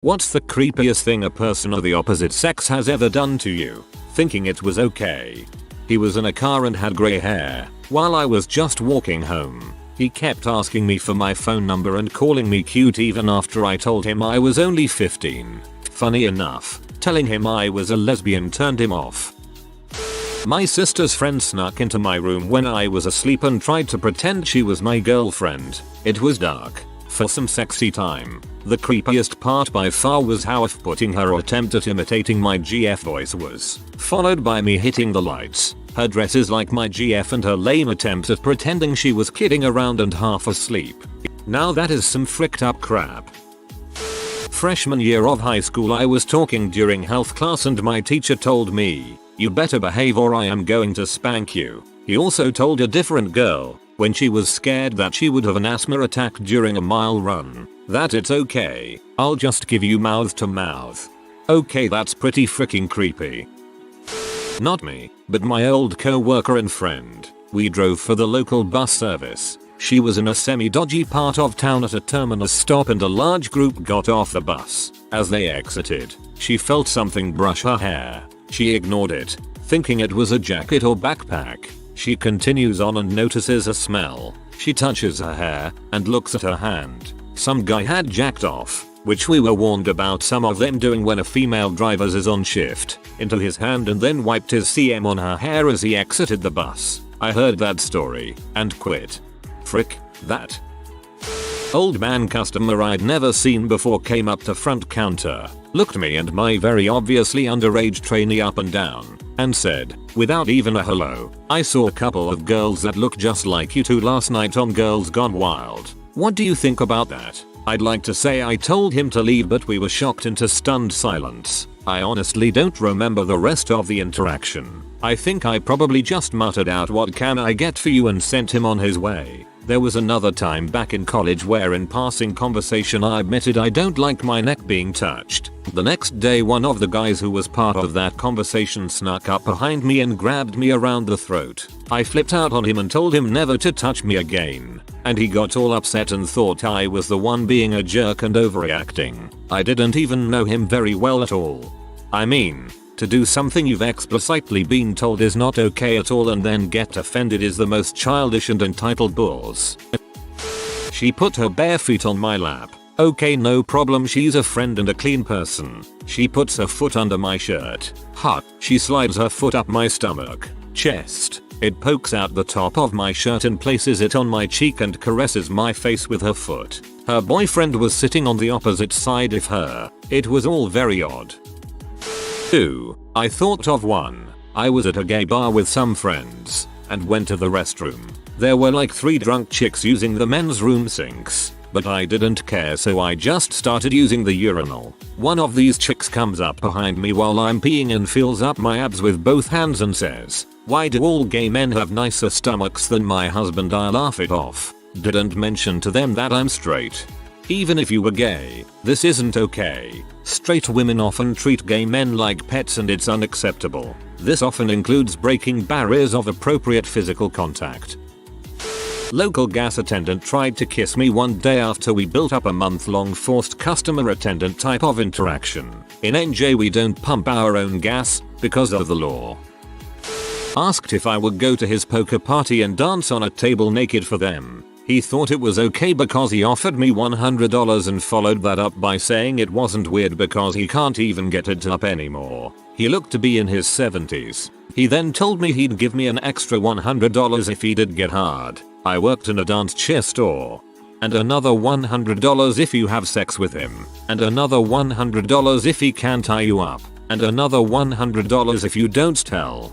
What's the creepiest thing a person of the opposite sex has ever done to you? Thinking it was okay. He was in a car and had grey hair. While I was just walking home, he kept asking me for my phone number and calling me cute even after I told him I was only 15. Funny enough, telling him I was a lesbian turned him off. My sister's friend snuck into my room when I was asleep and tried to pretend she was my girlfriend. It was dark. For some sexy time. The creepiest part by far was how off-putting her attempt at imitating my GF voice was, followed by me hitting the lights, her dress is like my GF and her lame attempt at pretending she was kidding around and half asleep. Now that is some fricked up crap. Freshman year of high school I was talking during health class and my teacher told me, "You better behave or I am going to spank you." He also told a different girl, when she was scared that she would have an asthma attack during a mile run, that it's okay, I'll just give you mouth to mouth. Okay, that's pretty freaking creepy. Not me, but my old co-worker and friend. We drove for the local bus service. She was in a semi-dodgy part of town at a terminus stop and a large group got off the bus. As they exited, she felt something brush her hair. She ignored it, thinking it was a jacket or backpack. She continues on and notices a smell. She touches her hair and looks at her hand. Some guy had jacked off, which we were warned about some of them doing when a female driver is on shift, into his hand and then wiped his CM on her hair as he exited the bus. I heard that story and quit. Frick, that. Old man customer I'd never seen before came up to front counter, looked me and my very obviously underage trainee up and down, and said, without even a hello, "I saw a couple of girls that look just like you two last night on Girls Gone Wild. What do you think about that?" I'd like to say I told him to leave but we were shocked into stunned silence. I honestly don't remember the rest of the interaction. I think I probably just muttered out "what can I get for you" and sent him on his way. There was another time back in college where in passing conversation I admitted I don't like my neck being touched. The next day one of the guys who was part of that conversation snuck up behind me and grabbed me around the throat. I flipped out on him and told him never to touch me again. And he got all upset and thought I was the one being a jerk and overreacting. I didn't even know him very well at all. I mean, to do something you've explicitly been told is not okay at all and then get offended is the most childish and entitled balls. She put her bare feet on my lap. Okay, no problem, she's a friend and a clean person. She puts her foot under my shirt. Hot. She slides her foot up my stomach, chest. It pokes out the top of my shirt and places it on my cheek and caresses my face with her foot. Her boyfriend was sitting on the opposite side of her. It was all very odd. 2. I thought of one. I was at a gay bar with some friends and went to the restroom. There were like 3 drunk chicks using the men's room sinks, but I didn't care so I just started using the urinal. One of these chicks comes up behind me while I'm peeing and fills up my abs with both hands and says, "Why do all gay men have nicer stomachs than my husband?" I laugh it off. Didn't mention to them that I'm straight. Even if you were gay, this isn't okay. Straight women often treat gay men like pets and it's unacceptable. This often includes breaking barriers of appropriate physical contact. Local gas attendant tried to kiss me one day after we built up a month-long forced customer attendant type of interaction. In NJ we don't pump our own gas because of the law. Asked if I would go to his poker party and dance on a table naked for them. He thought it was okay because he offered me $100 and followed that up by saying it wasn't weird because he can't even get it up anymore. He looked to be in his 70s. He then told me he'd give me an extra $100 if he did get hard. I worked in a dance chair store. And another $100 if you have sex with him. And another $100 if he can tie you up. And another $100 if you don't tell.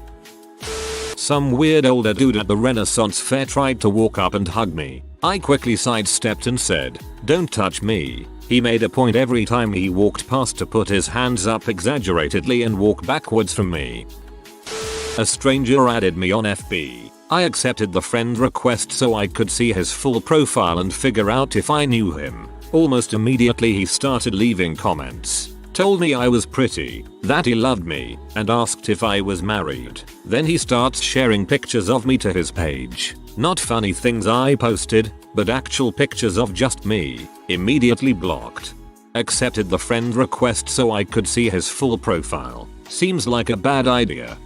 Some weird older dude at the Renaissance fair tried to walk up and hug me. I quickly sidestepped and said, "Don't touch me." He made a point every time he walked past to put his hands up exaggeratedly and walk backwards from me. A stranger added me on FB. I accepted the friend request so I could see his full profile and figure out if I knew him. Almost immediately he started leaving comments. Told me I was pretty, that he loved me, and asked if I was married. Then he starts sharing pictures of me to his page. Not funny things I posted, but actual pictures of just me. Immediately blocked. Accepted the friend request so I could see his full profile. Seems like a bad idea.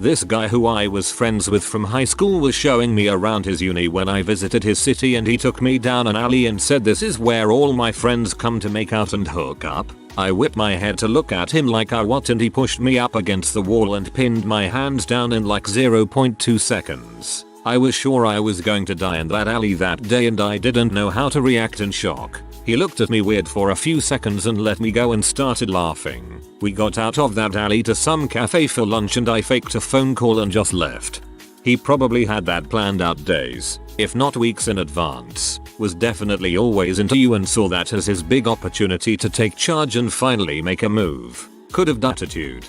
This guy who I was friends with from high school was showing me around his uni when I visited his city, and he took me down an alley and said, "This is where all my friends come to make out and hook up." I whipped my head to look at him like what, and he pushed me up against the wall and pinned my hands down in like 0.2 seconds. I was sure I was going to die in that alley that day, and I didn't know how to react in shock. He looked at me weird for a few seconds and let me go and started laughing. We got out of that alley to some cafe for lunch, and I faked a phone call and just left. He probably had that planned out days, if not weeks in advance. Was definitely always into you and saw that as his big opportunity to take charge and finally make a move. Could have attitude.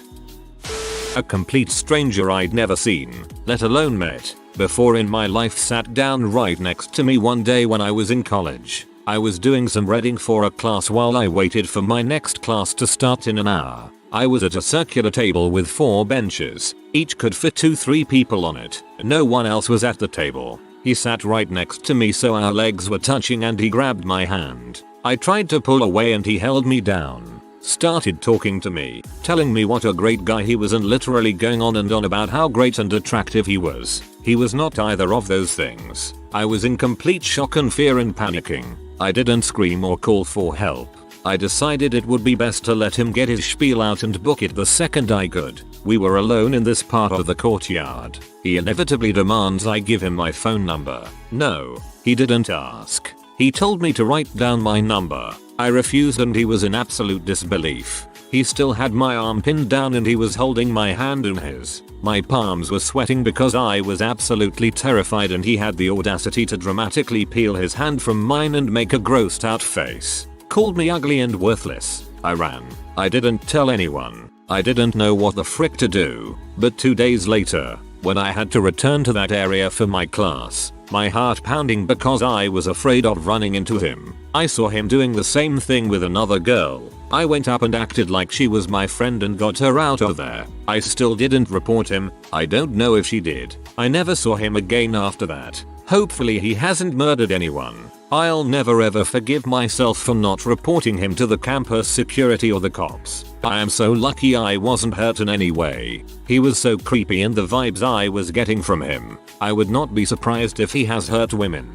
A complete stranger I'd never seen, let alone met, before in my life sat down right next to me one day when I was in college. I was doing some reading for a class while I waited for my next class to start in an hour. I was at a circular table with 4 benches. Each could fit 2-3 people on it. No one else was at the table. He sat right next to me so our legs were touching, and he grabbed my hand. I tried to pull away and he held me down. Started talking to me, telling me what a great guy he was, and literally going on and on about how great and attractive he was. He was not either of those things. I was in complete shock and fear and panicking. I didn't scream or call for help. I decided it would be best to let him get his spiel out and book it the second I could. We were alone in this part of the courtyard. He inevitably demands I give him my phone number. No, he didn't ask. He told me to write down my number. I refused and he was in absolute disbelief. He still had my arm pinned down and he was holding my hand in his. My palms were sweating because I was absolutely terrified, and he had the audacity to dramatically peel his hand from mine and make a grossed out face. Called me ugly and worthless. I ran. I didn't tell anyone. I didn't know what the frick to do. But 2 days later, when I had to return to that area for my class, my heart pounding because I was afraid of running into him, I saw him doing the same thing with another girl. I went up and acted like she was my friend and got her out of there. I still didn't report him. I don't know if she did. I never saw him again after that. Hopefully he hasn't murdered anyone. I'll never ever forgive myself for not reporting him to the campus security or the cops. I am so lucky I wasn't hurt in any way. He was so creepy, and the vibes I was getting from him. I would not be surprised if he has hurt women.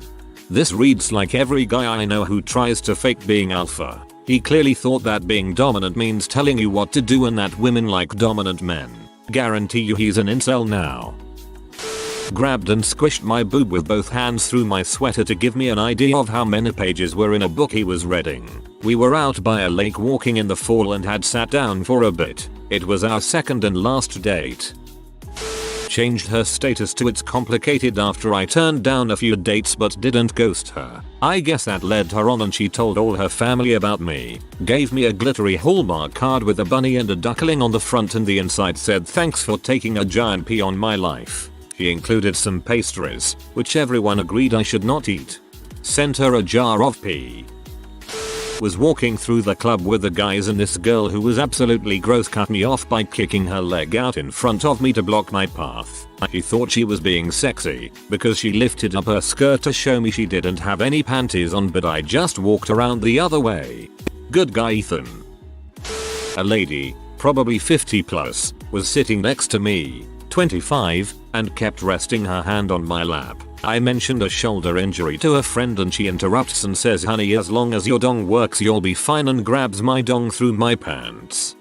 This reads like every guy I know who tries to fake being alpha. He clearly thought that being dominant means telling you what to do and that women like dominant men. Guarantee you he's an incel now. Grabbed and squished my boob with both hands through my sweater to give me an idea of how many pages were in a book he was reading. We were out by a lake walking in the fall and had sat down for a bit. It was our second and last date. Changed her status to "it's complicated" after I turned down a few dates but didn't ghost her. I guess that led her on and she told all her family about me. Gave me a glittery Hallmark card with a bunny and a duckling on the front, and the inside said, "Thanks for taking a giant pee on my life." She included some pastries, which everyone agreed I should not eat. Sent her a jar of pee. Was walking through the club with the guys, and this girl who was absolutely gross cut me off by kicking her leg out in front of me to block my path. She thought she was being sexy because she lifted up her skirt to show me she didn't have any panties on, but I just walked around the other way. Good guy, Ethan. A lady, probably 50 plus, was sitting next to me, 25, and kept resting her hand on my lap. I mentioned a shoulder injury to a friend and she interrupts and says, "Honey, as long as your dong works you'll be fine," and grabs my dong through my pants.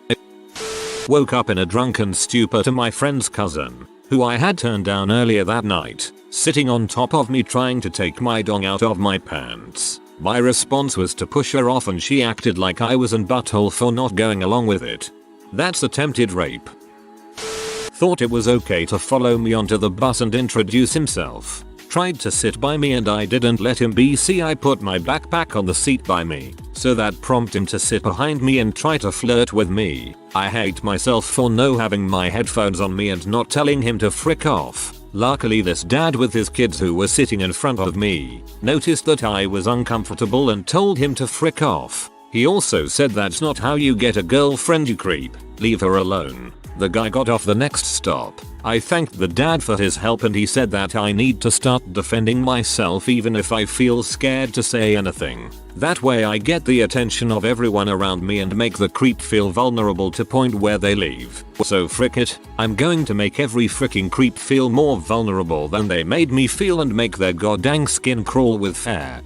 Woke up in a drunken stupor to my friend's cousin, who I had turned down earlier that night, sitting on top of me trying to take my dong out of my pants. My response was to push her off, and she acted like I was an butthole for not going along with it. That's attempted rape. Thought it was okay to follow me onto the bus and introduce himself. Tried to sit by me and I didn't let him be. See, I put my backpack on the seat by me, so that prompted him to sit behind me and try to flirt with me. I hate myself for no having my headphones on me and not telling him to frick off. Luckily this dad with his kids who were sitting in front of me noticed that I was uncomfortable and told him to frick off. He also said, "That's not how you get a girlfriend, you creep. Leave her alone." The guy got off the next stop. I thanked the dad for his help and he said that I need to start defending myself even if I feel scared to say anything. That way I get the attention of everyone around me and make the creep feel vulnerable to point where they leave. So frick it, I'm going to make every freaking creep feel more vulnerable than they made me feel and make their goddamn skin crawl with fear.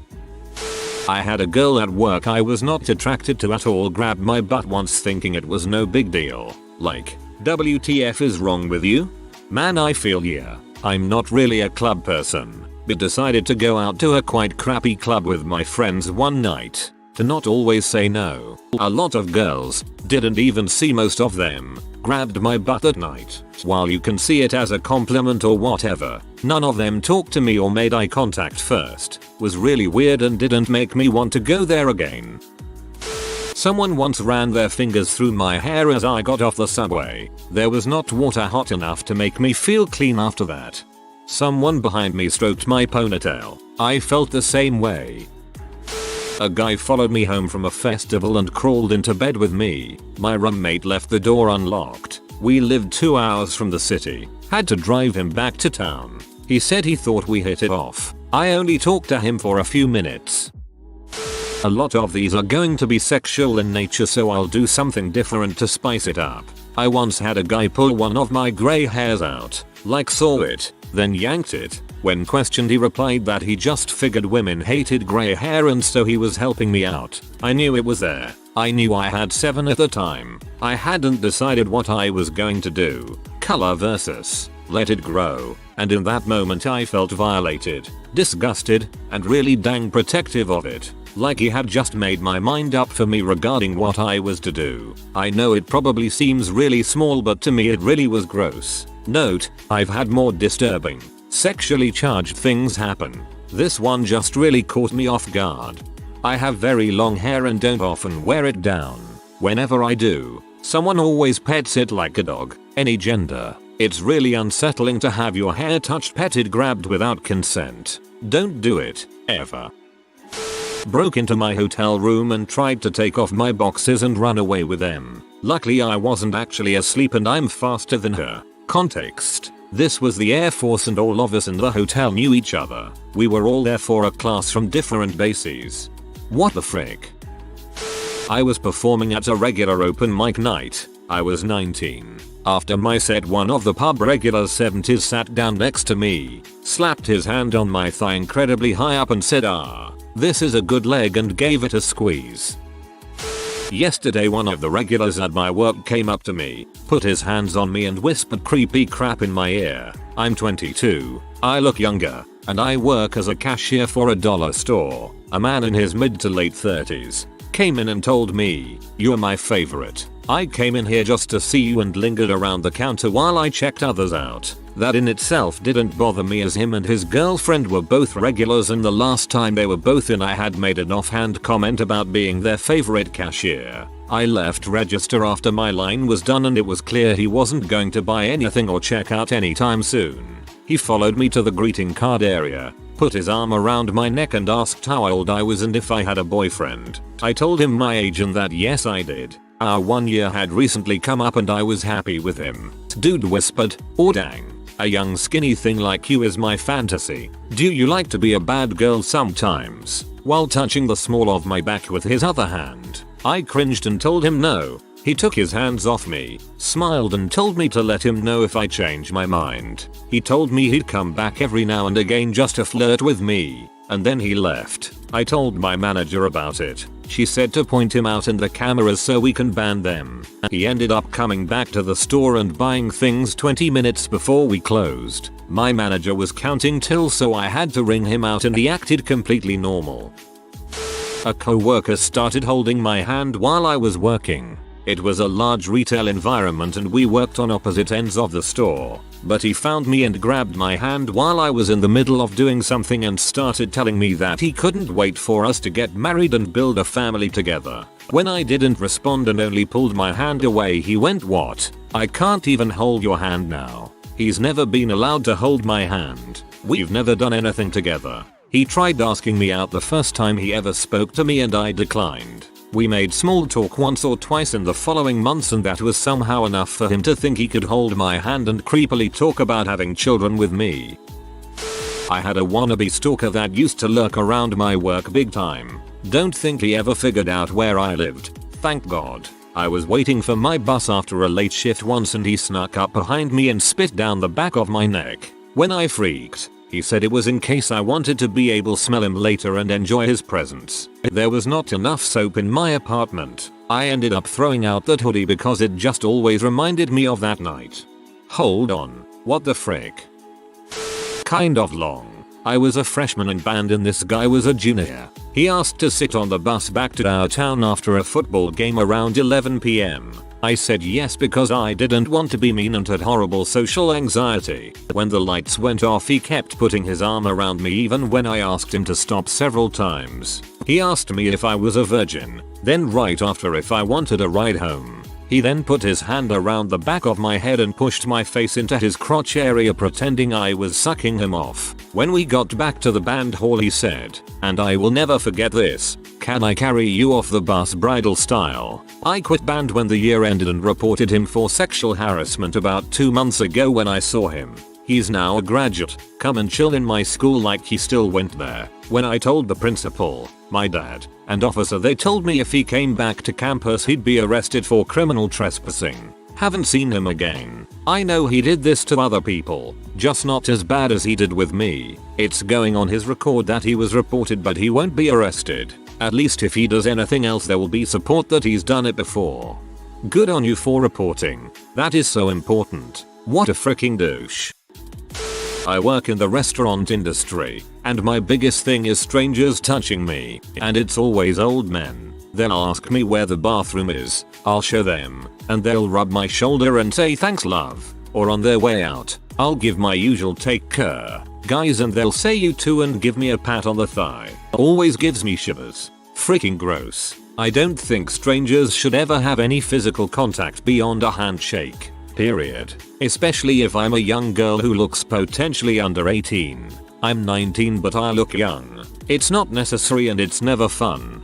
I had a girl at work I was not attracted to at all grab my butt once thinking it was no big deal. Like, WTF is wrong with you? Man, I feel yeah. I'm not really a club person, but decided to go out to a quite crappy club with my friends one night. To not always say no. A lot of girls, didn't even see most of them, grabbed my butt at night. While you can see it as a compliment or whatever, none of them talked to me or made eye contact first. Was really weird and didn't make me want to go there again. Someone once ran their fingers through my hair as I got off the subway. There was not water hot enough to make me feel clean after that. Someone behind me stroked my ponytail. I felt the same way. A guy followed me home from a festival and crawled into bed with me. My roommate left the door unlocked. We lived 2 hours from the city. Had to drive him back to town. He said he thought we hit it off. I only talked to him for a few minutes. A lot of these are going to be sexual in nature, so I'll do something different to spice it up. I once had a guy pull one of my grey hairs out, like saw it, then yanked it. When questioned he replied that he just figured women hated grey hair and so he was helping me out. I knew it was there. I knew I had 7 at the time. I hadn't decided what I was going to do. Color versus let it grow. And in that moment I felt violated, disgusted, and really dang protective of it. Like he had just made my mind up for me regarding what I was to do. I know it probably seems really small, but to me it really was gross. Note, I've had more disturbing, sexually charged things happen. This one just really caught me off guard. I have very long hair and don't often wear it down. Whenever I do, someone always pets it like a dog, any gender. It's really unsettling to have your hair touched, petted, grabbed without consent. Don't do it, ever. Broke into my hotel room and tried to take off my boxes and run away with them. Luckily I wasn't actually asleep and I'm faster than her. Context: this was the Air Force and all of us in the hotel knew each other. We were all there for a class from different bases. What the frick? I was performing at a regular open mic night. I was 19. After my set, one of the pub regulars 70s sat down next to me, slapped his hand on my thigh incredibly high up and said, "Ah, this is a good leg," and gave it a squeeze. Yesterday one of the regulars at my work came up to me, put his hands on me and whispered creepy crap in my ear. I'm 22, I look younger, and I work as a cashier for a dollar store. A man in his mid to late 30s came in and told me, "You're my favorite. I came in here just to see you," and lingered around the counter while I checked others out. That in itself didn't bother me as him and his girlfriend were both regulars, and the last time they were both in I had made an offhand comment about being their favorite cashier. I left register after my line was done and it was clear he wasn't going to buy anything or check out anytime soon. He followed me to the greeting card area, put his arm around my neck and asked how old I was and if I had a boyfriend. I told him my age and that yes I did. Our 1 year had recently come up and I was happy with him. Dude whispered, "Oh dang. A young skinny thing like you is my fantasy. Do you like to be a bad girl sometimes?" While touching the small of my back with his other hand. I cringed and told him no. He took his hands off me, smiled and told me to let him know if I changed my mind. He told me he'd come back every now and again just to flirt with me, and then he left. I told my manager about it. She said to point him out in the cameras so we can ban them. He ended up coming back to the store and buying things 20 minutes before we closed. My manager was counting till, so I had to ring him out and he acted completely normal. A co-worker started holding my hand while I was working. It was a large retail environment and we worked on opposite ends of the store. But he found me and grabbed my hand while I was in the middle of doing something and started telling me that he couldn't wait for us to get married and build a family together. When I didn't respond and only pulled my hand away, he went, "What? I can't even hold your hand now." He's never been allowed to hold my hand. We've never done anything together. He tried asking me out the first time he ever spoke to me and I declined. We made small talk once or twice in the following months, and that was somehow enough for him to think he could hold my hand and creepily talk about having children with me. I had a wannabe stalker that used to lurk around my work big time. Don't think he ever figured out where I lived. Thank God. I was waiting for my bus after a late shift once and he snuck up behind me and spit down the back of my neck. When I freaked, he said it was in case I wanted to be able to smell him later and enjoy his presence. There was not enough soap in my apartment. I ended up throwing out that hoodie because it just always reminded me of that night. Hold on, what the frick? Kind of long. I was a freshman in band and this guy was a junior. He asked to sit on the bus back to our town after a football game around 11 PM. I said yes because I didn't want to be mean and had horrible social anxiety. When the lights went off he kept putting his arm around me even when I asked him to stop several times. He asked me if I was a virgin, then right after if I wanted a ride home. He then put his hand around the back of my head and pushed my face into his crotch area pretending I was sucking him off. When we got back to the band hall he said, and I will never forget this, "Can I carry you off the bus bridal style?" I quit band when the year ended and reported him for sexual harassment about 2 months ago when I saw him. He's now a graduate, come and chill in my school like he still went there. When I told the principal, my dad, and officer they told me if he came back to campus he'd be arrested for criminal trespassing. Haven't seen him again. I know he did this to other people, just not as bad as he did with me. It's going on his record that he was reported but he won't be arrested. At least if he does anything else there will be support that he's done it before. Good on you for reporting. That is so important. What a freaking douche. I work in the restaurant industry, and my biggest thing is strangers touching me, and it's always old men. They'll ask me where the bathroom is, I'll show them, and they'll rub my shoulder and say thanks love, or on their way out, I'll give my usual take care, guys, and they'll say you too and give me a pat on the thigh. Always gives me shivers. Freaking gross. I don't think strangers should ever have any physical contact beyond a handshake. Period. Especially if I'm a young girl who looks potentially under 18. I'm 19 but I look young. It's not necessary and it's never fun.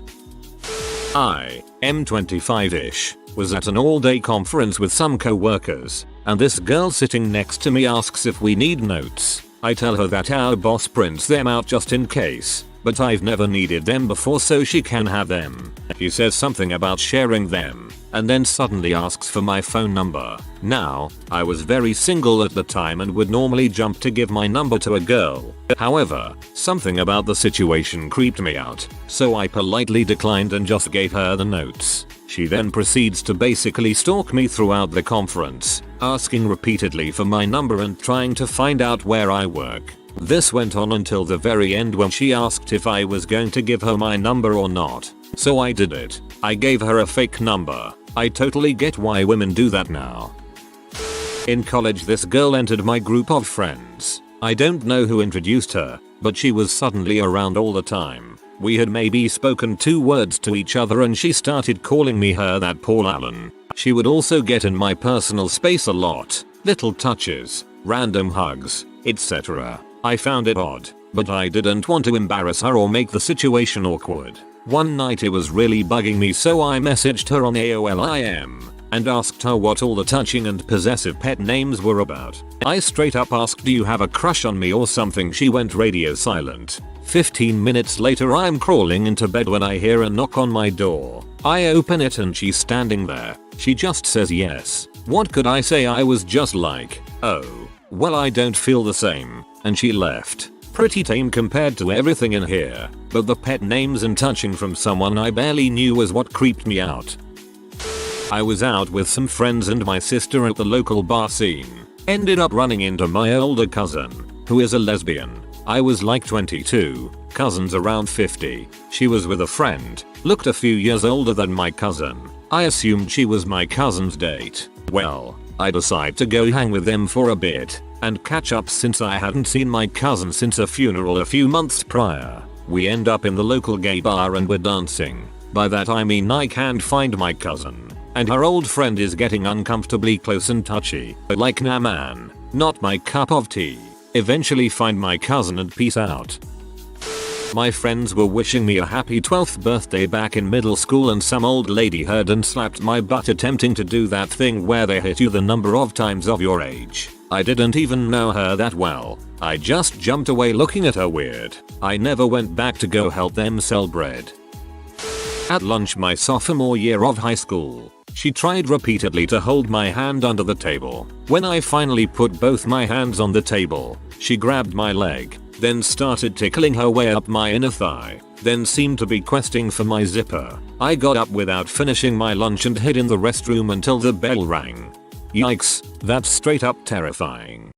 I am 25-ish, was at an all-day conference with some co-workers, and this girl sitting next to me asks if we need notes. I tell her that our boss prints them out just in case, but I've never needed them before so she can have them. She says something about sharing them, and then suddenly asks for my phone number. Now, I was very single at the time and would normally jump to give my number to a girl. However, something about the situation creeped me out, so I politely declined and just gave her the notes. She then proceeds to basically stalk me throughout the conference, asking repeatedly for my number and trying to find out where I work. This went on until the very end when she asked if I was going to give her my number or not. So I did it. I gave her a fake number. I totally get why women do that now. In college this girl entered my group of friends. I don't know who introduced her, but she was suddenly around all the time. We had maybe spoken 2 words to each other and she started calling me her that Paul Allen. She would also get in my personal space a lot. Little touches, random hugs, etc. I found it odd, but I didn't want to embarrass her or make the situation awkward. One night it was really bugging me so I messaged her on AOL and asked her what all the touching and possessive pet names were about. I straight up asked, do you have a crush on me or something? She went radio silent. 15 minutes later I'm crawling into bed when I hear a knock on my door. I open it and she's standing there. She just says yes. What could I say? I was just like, oh, well I don't feel the same, and she left. Pretty tame compared to everything in here, but the pet names and touching from someone I barely knew was what creeped me out. I was out with some friends and my sister at the local bar scene. Ended up running into my older cousin, who is a lesbian. I was like 22, cousin's around 50. She was with a friend, looked a few years older than my cousin. I assumed she was my cousin's date. Well, I decide to go hang with them for a bit and catch up since I hadn't seen my cousin since a funeral a few months prior. We end up in the local gay bar and we're dancing. By that I mean I can't find my cousin, and her old friend is getting uncomfortably close and touchy. Like, nah man, not my cup of tea. Eventually find my cousin and peace out. My friends were wishing me a happy 12th birthday back in middle school and some old lady heard and slapped my butt attempting to do that thing where they hit you the number of times of your age. I didn't even know her that well. I just jumped away looking at her weird. I never went back to go help them sell bread. At lunch my sophomore year of high school, she tried repeatedly to hold my hand under the table. When I finally put both my hands on the table, she grabbed my leg, then started tickling her way up my inner thigh, then seemed to be questing for my zipper. I got up without finishing my lunch and hid in the restroom until the bell rang. Yikes, that's straight up terrifying.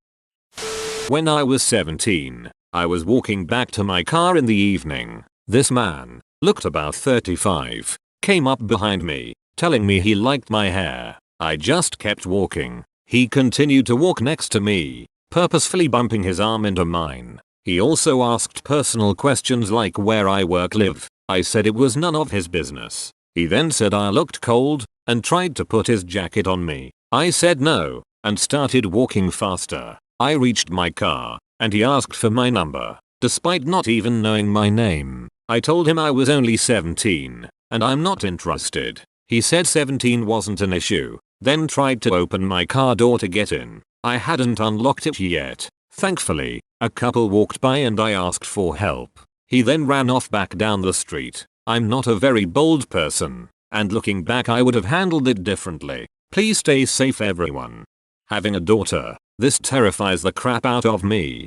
When I was 17, I was walking back to my car in the evening. This man, looked about 35, came up behind me, telling me he liked my hair. I just kept walking. He continued to walk next to me, purposefully bumping his arm into mine. He also asked personal questions like where I live. I said it was none of his business. He then said I looked cold, and tried to put his jacket on me. I said no, and started walking faster. I reached my car, and he asked for my number, despite not even knowing my name. I told him I was only 17, and I'm not interested. He said 17 wasn't an issue, then tried to open my car door to get in. I hadn't unlocked it yet. Thankfully, a couple walked by and I asked for help. He then ran off back down the street. I'm not a very bold person, and looking back I would have handled it differently. Please stay safe everyone. Having a daughter, this terrifies the crap out of me.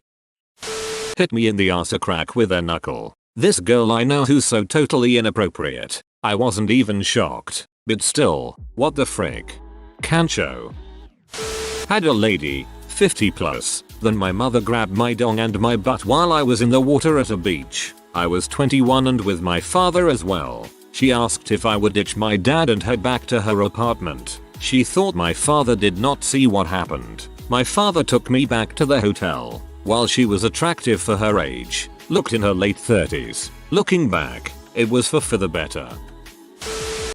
Hit me in the ass a crack with a knuckle. This girl I know who's so totally inappropriate. I wasn't even shocked, but still, what the frick. Cancho. Had a lady, 50 plus, then my mother grabbed my dong and my butt while I was in the water at a beach. I was 21 and with my father as well. She asked if I would ditch my dad and head back to her apartment. She thought my father did not see what happened. My father took me back to the hotel. While she was attractive for her age, looked in her late 30s. Looking back, it was for the better.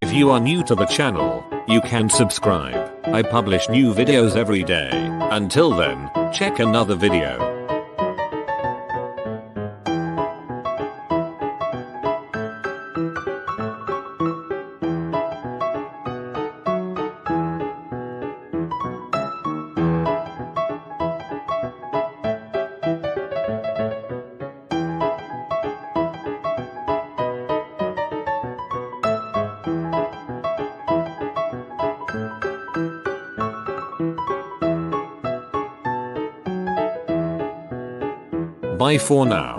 If you are new to the channel, you can subscribe. I publish new videos every day. Until then, check another video. Bye for now.